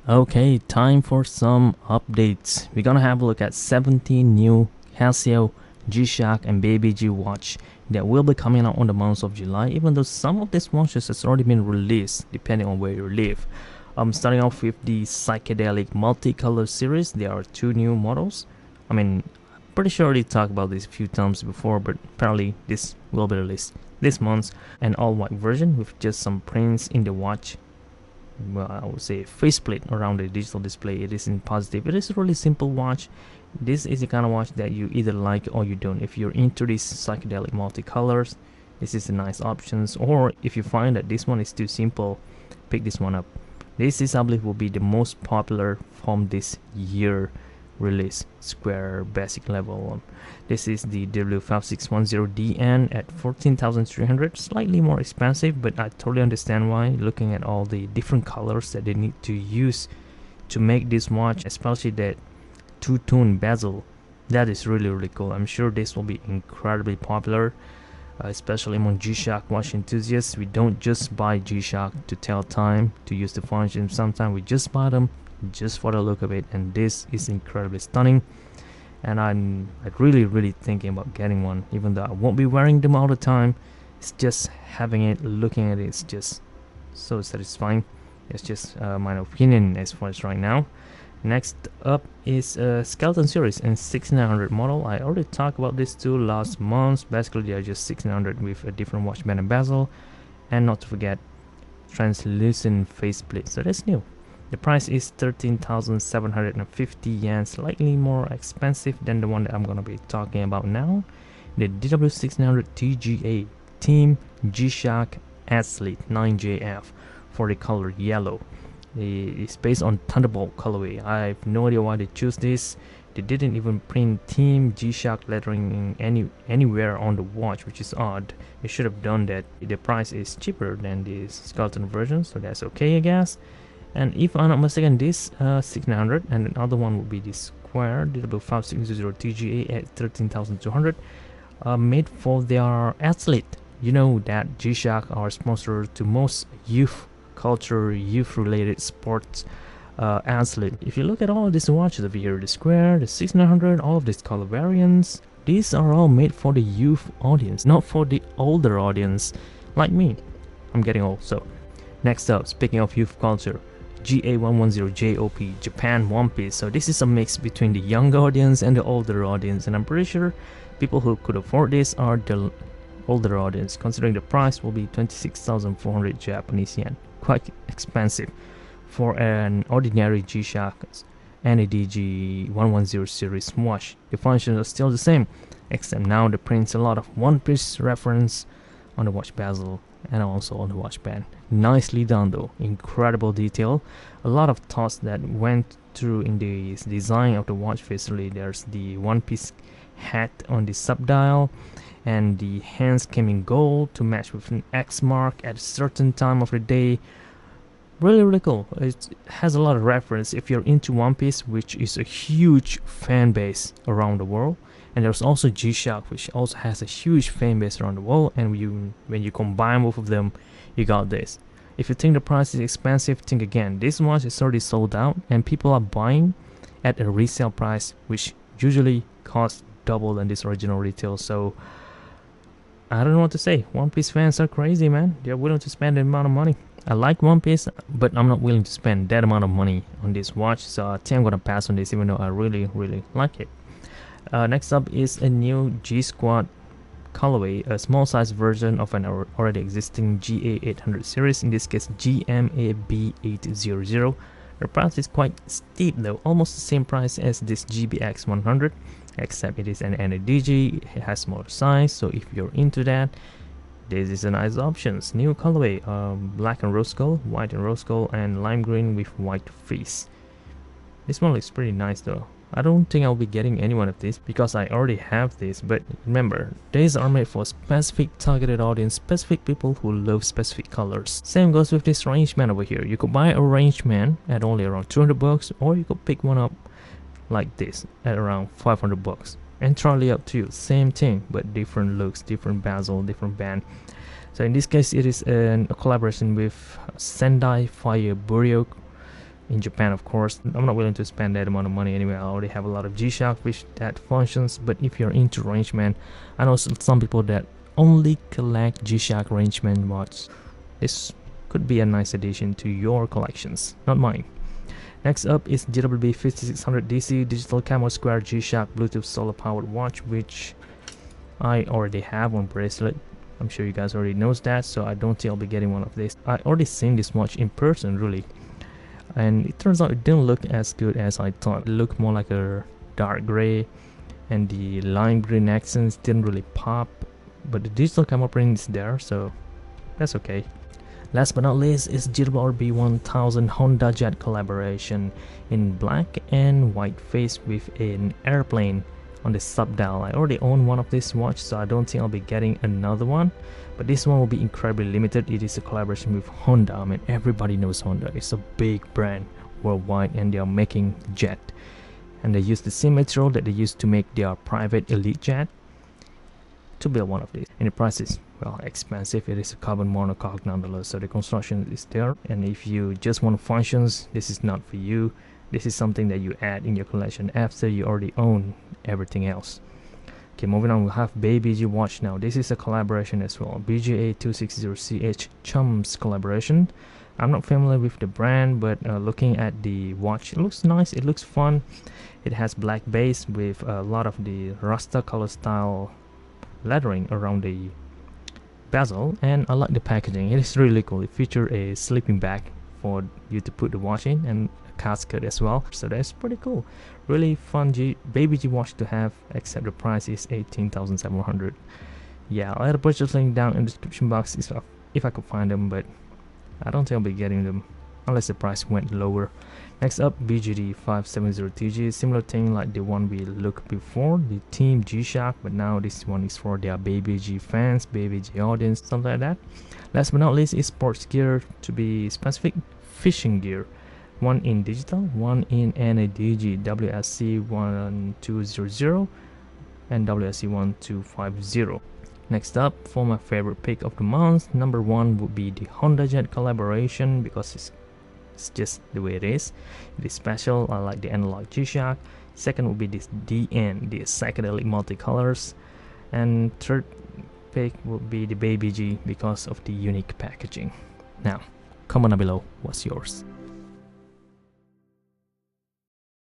Okay, time for some updates. We're gonna have a look at 17 new Casio, G-Shock and Baby G watch that will be coming out on the month of July, even though some of these watches has already been released depending on where you live. Starting off with the Psychedelic multicolor series. There are two new models. Pretty sure we talked about this a few times before, but apparently this will be released this month. An all-white version with just some prints in the watch. Well, I would say faceplate around the digital display. It is in positive. It is a really simple watch. This is the kind of watch that you either like or you don't. If you're into these psychedelic multicolors, this is a nice options. Or if you find that this one is too simple, pick this one up. This is, I believe, will be the most popular from this year release square basic level. This is the W5610DN at 14,300, slightly more expensive, but I totally understand why, looking at all the different colors that they need to use to make this watch, especially that two-tone bezel. That is really cool. I'm sure this will be incredibly popular, especially among G-Shock watch enthusiasts. We don't just buy G-Shock to tell time, to use the function. Sometimes we just buy them just for the look of it, and this is incredibly stunning. And I'm really thinking about getting one, even though I won't be wearing them all the time. It's just having it, looking at it, it's just so satisfying. It's just my opinion as far as right now. Next up is Skeleton series and 6900 model. I already talked about this two last month. Basically they are just 6900 with a different watch band and bezel, and not to forget translucent faceplate, so that's new. The price is 13,750 yen, slightly more expensive than the one that I'm gonna be talking about now. The DW6900 TGA Team G-Shock Athlete 9JF for the color yellow. It's based on Thunderbolt colorway. I have no idea why they choose this. They didn't even print Team G-Shock lettering anywhere on the watch, which is odd. They should have done that. The price is cheaper than the skeleton version, so that's okay, I guess. And if I'm not mistaken, this 6900 and another one would be the square DW5600 TGA at 13,200, made for their athlete. You know that G-Shock are sponsor to most youth culture, youth related sports athlete. If you look at all these watches over here, the square, the 6900, all of these color variants, these are all made for the youth audience, not for the older audience like me. I'm getting old. So next up, speaking of youth culture, GA110JOP Japan One Piece. So this is a mix between the younger audience and the older audience, and I'm pretty sure people who could afford this are the older audience, considering the price will be 26,400 Japanese yen. Quite expensive for an ordinary G-Shock and a DG110 series watch. The functions are still the same, except now the prints a lot of One Piece reference on the watch bezel and also on the watch band. Nicely done though, incredible detail. A lot of thoughts that went through in the design of the watch. Basically, there's the One Piece hat on the subdial, and the hands came in gold to match with an X mark at a certain time of the day. Really cool. It has a lot of reference if you're into One Piece, which is a huge fan base around the world. And there's also G-Shock, which also has a huge fan base around the world, and when you combine both of them, you got this. If you think the price is expensive, think again. This watch is already sold out, and people are buying at a resale price, which usually costs double than this original retail. So I don't know what to say. One Piece fans are crazy, man. They're willing to spend that amount of money. I like One Piece, but I'm not willing to spend that amount of money on this watch, so I think I'm gonna pass on this, even though I really like it. Next up is a new G Squad colorway, a small size version of an already existing GA800 series, in this case GMAB800. The price is quite steep though, almost the same price as this GBX100, except it is an NADG, it has smaller size, so if you're into that, this is a nice options. New colorway, black and rose gold, white and rose gold, and lime green with white face. This one looks pretty nice though. I don't think I'll be getting any one of these because I already have this, but remember, these are made for specific targeted audience, specific people who love specific colors. Same goes with this Rangeman over here. You could buy a Rangeman at only around 200 bucks, or you could pick one up like this at around 500 bucks. Entirely up to you. Same thing, but different looks, different bezel, different band. So in this case, it is a collaboration with Sendai Fire Buryo in Japan, of course. I'm not willing to spend that amount of money anyway. I already have a lot of G-Shock which that functions. But if you're into Rangeman, I know some people that only collect G-Shock Rangeman watch. This could be a nice addition to your collections, not mine. Next up is GWB 5600 DC Digital Camo Square G-Shock Bluetooth solar powered watch, which I already have on bracelet. I'm sure you guys already knows that, so I don't think I'll be getting one of these. I already seen this watch in person, really, and it turns out it didn't look as good as I thought. It looked more like a dark gray, and the lime green accents didn't really pop, but the digital camera print is there, so that's okay. Last but not least is GWRB 1000 Honda Jet collaboration in black and white face with an airplane on the sub dial. I already own one of these watches, so I don't think I'll be getting another one, but this one will be incredibly limited. It is a collaboration with Honda. I mean, everybody knows Honda. It's a big brand worldwide, and they are making jet, and they use the same material that they used to make their private elite jet to build one of these. And the price is, well, expensive. It is a carbon monocoque nonetheless, so the construction is there, and if you just want functions, this is not for you. This is something that you add in your collection after you already own everything else. Okay, moving on, we have BayBG watch now. This is a collaboration as well, BGA 260CH Chums collaboration. I'm not familiar with the brand, but looking at the watch, it looks nice, it looks fun. It has black base with a lot of the Rasta color style lettering around the bezel, and I like the packaging. It is really cool. It features a sleeping bag for you to put the watch in, and a casket as well, so that's pretty cool. Really fun BayBG watch to have, except the price is 18,700. Yeah, I'll add a purchase link down in the description box if I could find them, but I don't think I'll be getting them unless the price went lower. Next up, BGD 570TG, similar thing like the one we looked before, the Team G-Shock, but now this one is for their BayBG fans, BayBG audience, something like that. Last but not least is sports gear, to be specific, fishing gear. One in digital, one in NADG, WSC 1200 and WSC 1250. Next up, for my favorite pick of the month, number one would be the Honda Jet collaboration, because it's just the way it is. It is special. I like the analog G-Shock. Second would be this DN, the psychedelic multicolors, and third pick would be the BayBG because of the unique packaging. Now, comment down below, what's yours?